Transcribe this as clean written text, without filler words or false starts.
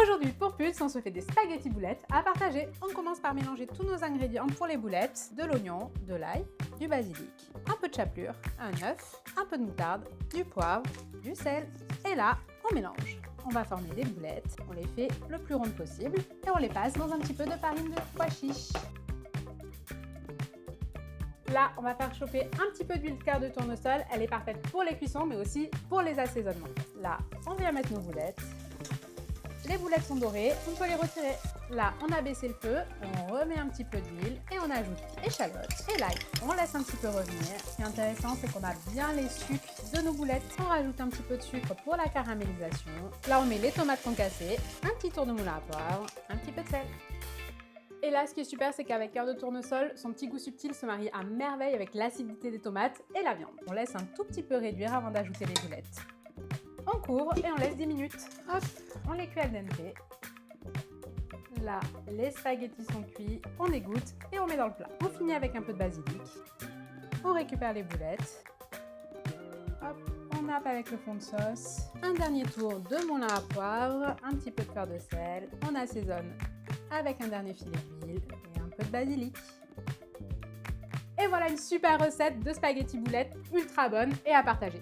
Aujourd'hui, pour Pulse, on se fait des spaghettis boulettes à partager. On commence par mélanger tous nos ingrédients pour les boulettes, de l'oignon, de l'ail, du basilic, un peu de chapelure, un œuf, un peu de moutarde, du poivre, du sel. Et là, on mélange. On va former des boulettes, on les fait le plus rondes possible et on les passe dans un petit peu de farine de pois chiche. Là, on va faire chauffer un petit peu d'huile de cœur de tournesol. Elle est parfaite pour les cuissons, mais aussi pour les assaisonnements. Là, on vient mettre nos boulettes. Les boulettes sont dorées, on peut les retirer. Là, on a baissé le feu, on remet un petit peu d'huile et on ajoute échalote et l'ail. On laisse un petit peu revenir. Ce qui est intéressant, c'est qu'on a bien les sucres de nos boulettes. On rajoute un petit peu de sucre pour la caramélisation. Là, on met les tomates concassées, un petit tour de moulin à poivre, un petit peu de sel. Et là, ce qui est super, c'est qu'avec cœur de tournesol, son petit goût subtil se marie à merveille avec l'acidité des tomates et la viande. On laisse un tout petit peu réduire avant d'ajouter les boulettes. On couvre et on laisse 10 minutes. Hop, on les cuit al dente. Là, les spaghettis sont cuits, on égoutte et on met dans le plat. On finit avec un peu de basilic. On récupère les boulettes. Hop, on nappe avec le fond de sauce. Un dernier tour de moulin à poivre, un petit peu de beurre de sel. On assaisonne avec un dernier filet d'huile et un peu de basilic. Et voilà une super recette de spaghettis boulettes ultra bonne et à partager.